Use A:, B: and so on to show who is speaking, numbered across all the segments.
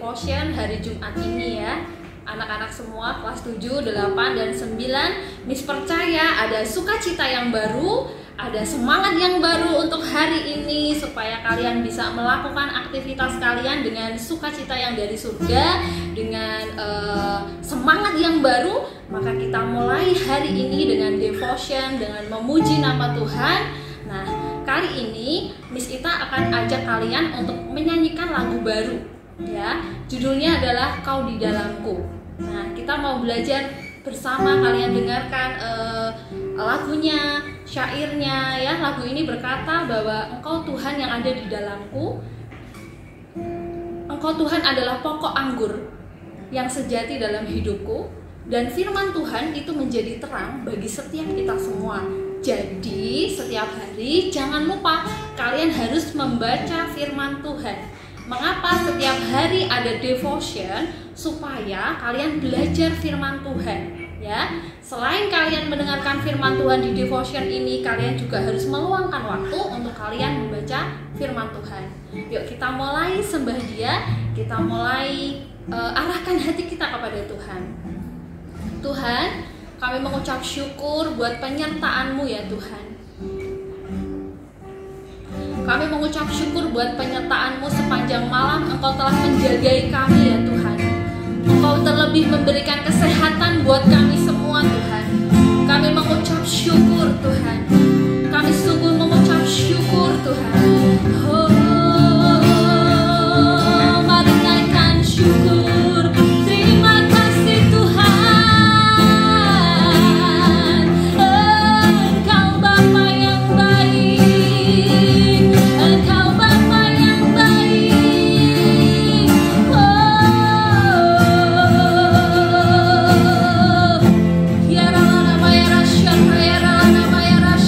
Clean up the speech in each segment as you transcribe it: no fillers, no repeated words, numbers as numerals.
A: devotion hari Jumat ini ya. Anak-anak semua kelas 7, 8, dan 9, Miss percaya ada sukacita yang baru, ada semangat yang baru untuk hari ini supaya kalian bisa melakukan aktivitas kalian dengan sukacita yang dari surga, dengan semangat yang baru. Maka kita mulai hari ini dengan devotion, dengan memuji nama Tuhan. Nah, kali ini Miss Ita akan ajak kalian untuk menyanyikan lagu baru ya. Judulnya adalah Kau di Dalamku. Nah, kita mau belajar bersama, kalian dengarkan lagunya, syairnya ya. Lagu ini berkata bahwa Engkau Tuhan yang ada di dalamku. Engkau Tuhan adalah pokok anggur yang sejati dalam hidupku, dan firman Tuhan itu menjadi terang bagi setiap kita semua. Jadi setiap hari jangan lupa kalian harus membaca firman Tuhan. Mengapa setiap hari ada devotion? Supaya kalian belajar firman Tuhan ya. Selain kalian mendengarkan firman Tuhan di devotion ini, kalian juga harus meluangkan waktu untuk kalian membaca firman Tuhan. Yuk kita mulai sembah Dia, kita mulai arahkan hati kita kepada Tuhan. Tuhan, kami mengucap syukur buat penyertaan-Mu ya Tuhan. Kami mengucap syukur buat penyertaan-Mu sepanjang malam. Engkau telah menjagai kami ya Tuhan. Engkau terlebih memberikan kesehatan buat kami semua Tuhan. Kami mengucap syukur Tuhan. Kami sungguh mengucap syukur Tuhan. Oh, mari naikkan syukur. Terima kasih Tuhan. Engkau Bapa yang baik. Engkau Bapa yang baik. Ya Rana Maya Rasha, Ya Rana Maya Rasha.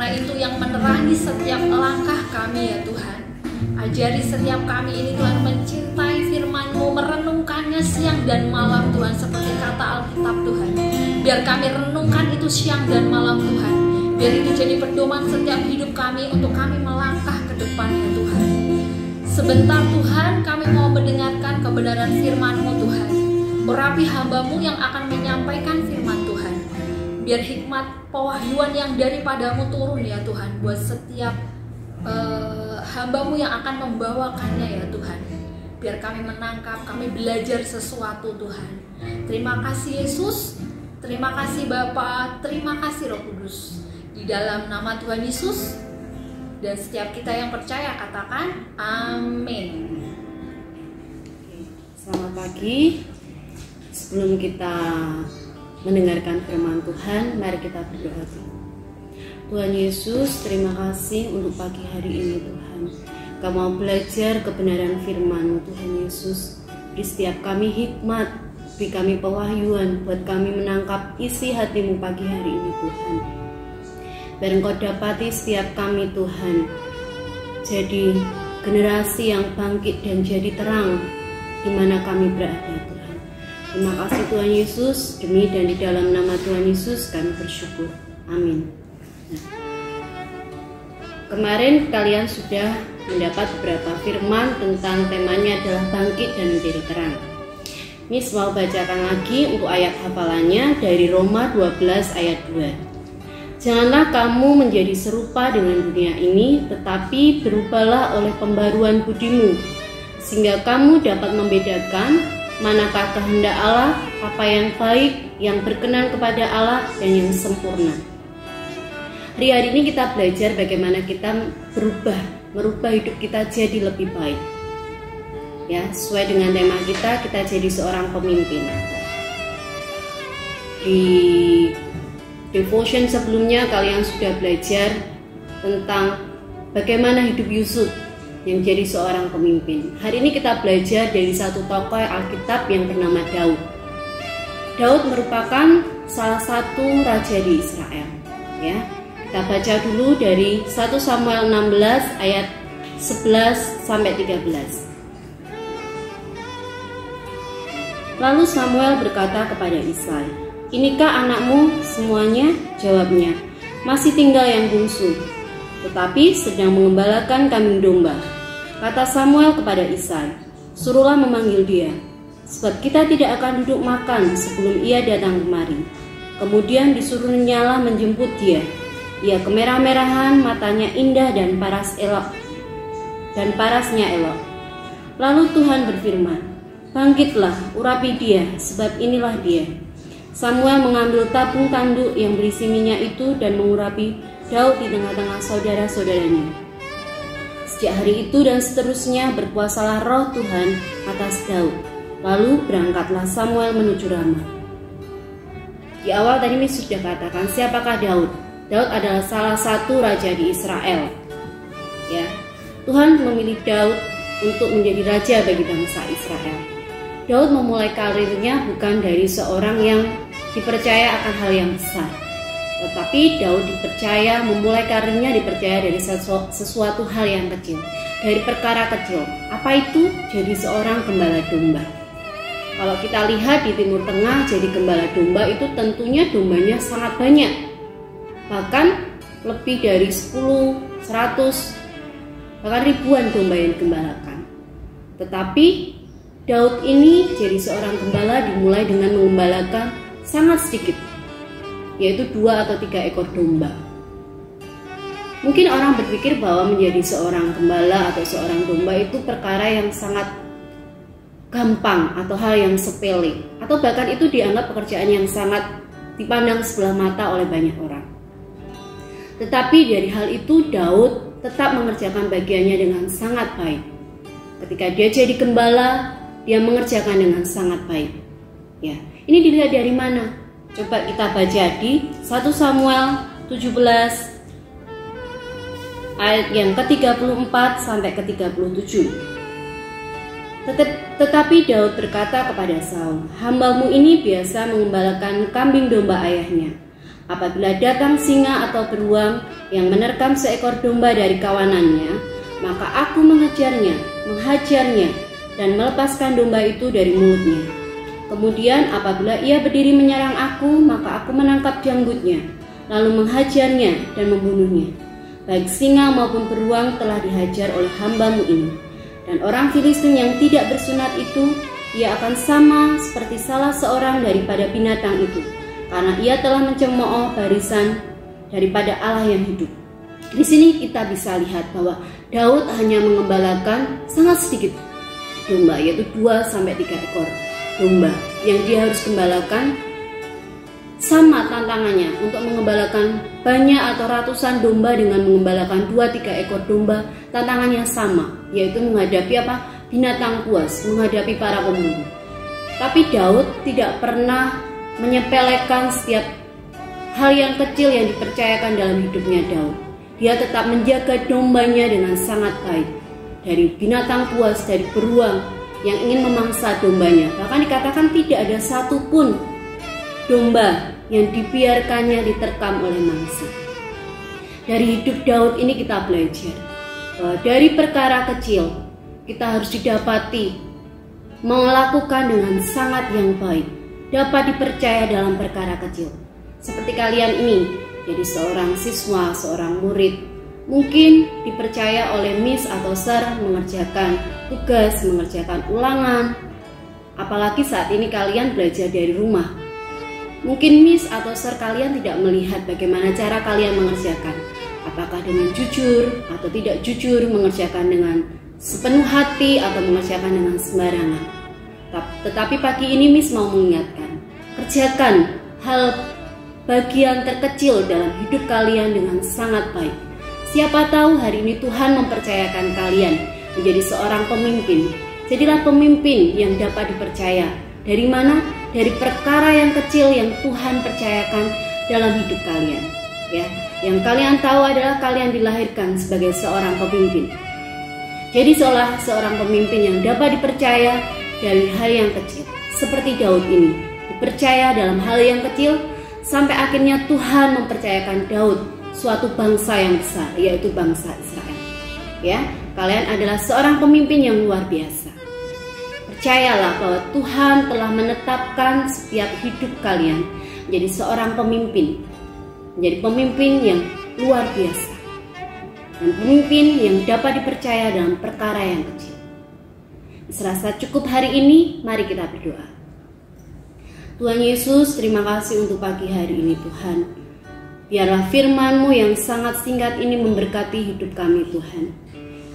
A: karena itu yang menerangi setiap langkah kami ya Tuhan. Ajari setiap kami ini Tuhan mencintai firman-Mu, merenungkannya siang dan malam Tuhan, seperti kata Alkitab Tuhan. Biar kami renungkan itu siang dan malam Tuhan. Biar itu jadi pedoman setiap hidup kami untuk kami melangkah ke depan ya Tuhan. Sebentar Tuhan, kami mau mendengarkan kebenaran firman-Mu Tuhan. Urapi hamba-Mu yang akan menyampaikan firman Tuhan. Biar hikmat pewahyuan yang daripadamu turun ya Tuhan, buat setiap hamba-Mu yang akan membawakannya ya Tuhan. Biar kami menangkap, kami belajar sesuatu Tuhan. Terima kasih Yesus, terima kasih Bapa, terima kasih Roh Kudus. Di dalam nama Tuhan Yesus, dan setiap kita yang percaya katakan amin.
B: Selamat pagi. Sebelum kita mendengarkan firman Tuhan, mari kita berdoa. Tuhan Yesus, terima kasih untuk pagi hari ini Tuhan. Kami mau belajar kebenaran firman-Mu Tuhan Yesus. Beri setiap kami hikmat, beri kami pewahyuan buat kami menangkap isi hati-Mu pagi hari ini Tuhan. Biar Engkau dapati setiap kami Tuhan, jadi generasi yang bangkit dan jadi terang di mana kami berada Tuhan. Terima kasih Tuhan Yesus, demi dan di dalam nama Tuhan Yesus kami bersyukur. Amin. Kemarin kalian sudah mendapat beberapa firman tentang temanya adalah bangkit dan menjadi terang. Miss mau bacakan lagi untuk ayat hafalannya dari Roma 12 ayat 2. Janganlah kamu menjadi serupa dengan dunia ini, tetapi berubahlah oleh pembaruan budimu, sehingga kamu dapat membedakan manakah kehendak Allah, apa yang baik, yang berkenan kepada Allah, dan yang sempurna. Hari ini kita belajar bagaimana kita merubah hidup kita jadi lebih baik. Ya, sesuai dengan tema kita jadi seorang pemimpin. Di devotion sebelumnya kalian sudah belajar tentang bagaimana hidup Yusuf yang jadi seorang pemimpin. Hari ini kita belajar dari satu tokoh Alkitab yang bernama Daud. Daud merupakan salah satu raja di Israel. Ya, kita baca dulu dari 1 Samuel 16 ayat 11 sampai 13. Lalu Samuel berkata kepada Isai, "Inikah anakmu semuanya?" Jawabnya, "Masih tinggal yang bungsu, tetapi sedang mengembalakan kambing domba." Kata Samuel kepada Isai, "Suruhlah memanggil dia, sebab kita tidak akan duduk makan sebelum ia datang kemari." Kemudian disuruhnyalah menjemput dia. Ia kemerah-merahan, matanya indah dan parasnya elok. Lalu Tuhan berfirman, "Bangkitlah, urapi dia, sebab inilah dia." Samuel mengambil tabung tanduk yang berisi minyak itu dan mengurapi Daud di tengah-tengah saudara-saudaranya. Sejak hari itu dan seterusnya berkuasalah roh Tuhan atas Daud. Lalu berangkatlah Samuel menuju Rama. Di awal tadi sudah katakan siapakah Daud? Daud adalah salah satu raja di Israel. Ya, Tuhan memilih Daud untuk menjadi raja bagi bangsa Israel. Daud memulai karirnya bukan dari seorang yang dipercaya akan hal yang besar, tetapi Daud memulai karirnya dipercaya dari sesuatu hal yang kecil, dari perkara kecil. Apa itu? Jadi seorang gembala domba. Kalau kita lihat di Timur Tengah, jadi gembala domba itu tentunya dombanya sangat banyak, bahkan lebih dari 10, 100, bahkan ribuan domba yang digembalakan. Tetapi Daud ini jadi seorang gembala dimulai dengan mengembalakan sangat sedikit, yaitu 2 atau 3 ekor domba. Mungkin orang berpikir bahwa menjadi seorang gembala atau seorang domba itu perkara yang sangat gampang atau hal yang sepele, atau bahkan itu dianggap pekerjaan yang sangat dipandang sebelah mata oleh banyak orang. Tetapi dari hal itu Daud tetap mengerjakan bagiannya dengan sangat baik. Ketika dia jadi gembala, dia mengerjakan dengan sangat baik. Ya, ini dilihat dari mana? Coba kita baca di 1 Samuel 17 ayat yang ke-34 sampai ke-37. Tetapi Daud berkata kepada Saul, "Hambamu ini biasa mengembalakan kambing domba ayahnya. Apabila datang singa atau beruang yang menerkam seekor domba dari kawanannya, maka aku mengejarnya, menghajarnya, dan melepaskan domba itu dari mulutnya. Kemudian apabila ia berdiri menyerang aku, maka aku menangkap janggutnya, lalu menghajarnya dan membunuhnya. Baik singa maupun beruang telah dihajar oleh hambamu ini. Dan orang Filistin yang tidak bersunat itu, ia akan sama seperti salah seorang daripada binatang itu, karena ia telah mencemooh barisan daripada Allah yang hidup. Di sini kita bisa lihat bahwa Daud hanya mengembalakan sangat sedikit domba, yaitu 2-3 ekor domba yang dia harus gembalakan. Sama tantangannya untuk mengembalakan banyak atau ratusan domba dengan mengembalakan 2-3 ekor domba, tantangannya sama, yaitu menghadapi binatang buas, menghadapi para pemburu. Tapi Daud tidak pernah menyepelekan setiap hal yang kecil yang dipercayakan dalam hidupnya Daud. Dia tetap menjaga dombanya dengan sangat baik, dari binatang buas, dari beruang yang ingin memangsa dombanya. Bahkan dikatakan tidak ada satupun domba yang dibiarkannya diterkam oleh mangsa. Dari hidup Daud ini kita belajar bahwa dari perkara kecil kita harus didapati melakukan dengan sangat yang baik, dapat dipercaya dalam perkara kecil. Seperti kalian ini, jadi seorang siswa, seorang murid, mungkin dipercaya oleh Miss atau Sir mengerjakan tugas, mengerjakan ulangan. Apalagi saat ini kalian belajar dari rumah. Mungkin Miss atau Sir kalian tidak melihat bagaimana cara kalian mengerjakan. Apakah dengan jujur atau tidak jujur, mengerjakan dengan sepenuh hati atau mengerjakan dengan sembarangan. Tetapi pagi ini Miss mau mengingatkan, kerjakan hal bagian terkecil dalam hidup kalian dengan sangat baik. Siapa tahu hari ini Tuhan mempercayakan kalian menjadi seorang pemimpin. Jadilah pemimpin yang dapat dipercaya. Dari mana? Dari perkara yang kecil yang Tuhan percayakan dalam hidup kalian. Ya, yang kalian tahu adalah kalian dilahirkan sebagai seorang pemimpin. Jadi seorang pemimpin yang dapat dipercaya dari hal yang kecil. Seperti Daud ini, dipercaya dalam hal yang kecil sampai akhirnya Tuhan mempercayakan Daud suatu bangsa yang besar, yaitu bangsa Israel. Ya, kalian adalah seorang pemimpin yang luar biasa. Percayalah bahwa Tuhan telah menetapkan setiap hidup kalian menjadi seorang pemimpin, menjadi pemimpin yang luar biasa, dan pemimpin yang dapat dipercaya dalam perkara yang kecil. Serasa cukup hari ini, mari kita berdoa. Tuhan Yesus, terima kasih untuk pagi hari ini Tuhan. Biarlah firman-Mu yang sangat singkat ini memberkati hidup kami Tuhan.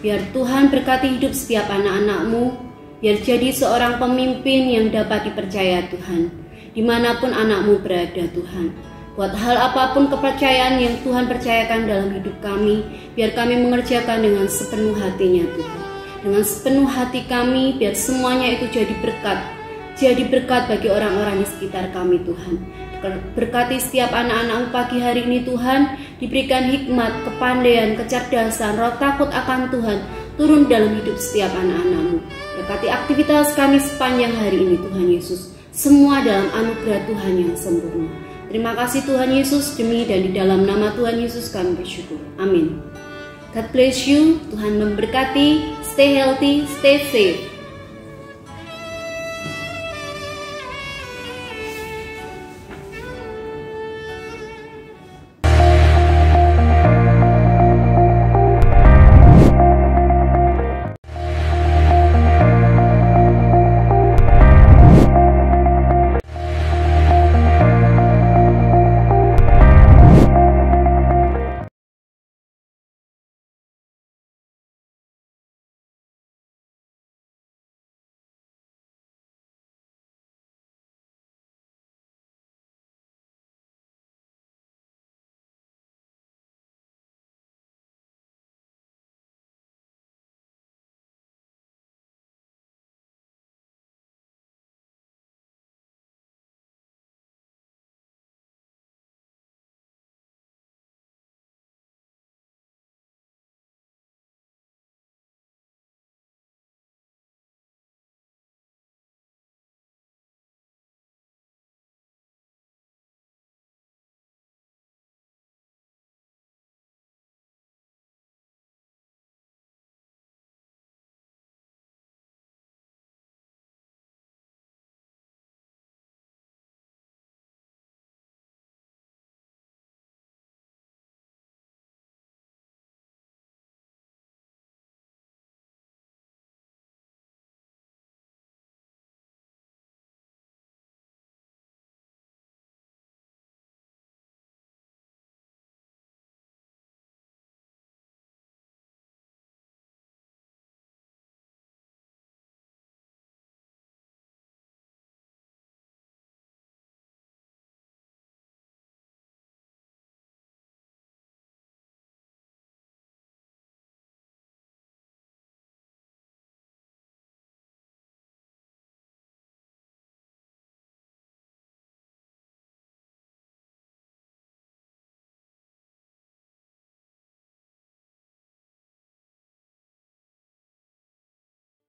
B: Biar Tuhan berkati hidup setiap anak-anak-Mu. Biar jadi seorang pemimpin yang dapat dipercaya Tuhan, dimanapun anak-Mu berada Tuhan. Buat hal apapun kepercayaan yang Tuhan percayakan dalam hidup kami, biar kami mengerjakan dengan sepenuh hatinya Tuhan. Dengan sepenuh hati kami, biar semuanya itu jadi berkat. Jadi berkat bagi orang-orang di sekitar kami Tuhan. Berkati setiap anak-anak-Mu pagi hari ini Tuhan, diberikan hikmat, kepandaian, kecerdasan, roh takut akan Tuhan, turun dalam hidup setiap anak-anak-Mu. Berkati aktivitas kami sepanjang hari ini Tuhan Yesus, semua dalam anugerah Tuhan yang sempurna. Terima kasih Tuhan Yesus, demi dan di dalam nama Tuhan Yesus kami bersyukur. Amin. God bless you, Tuhan memberkati, stay healthy, stay safe.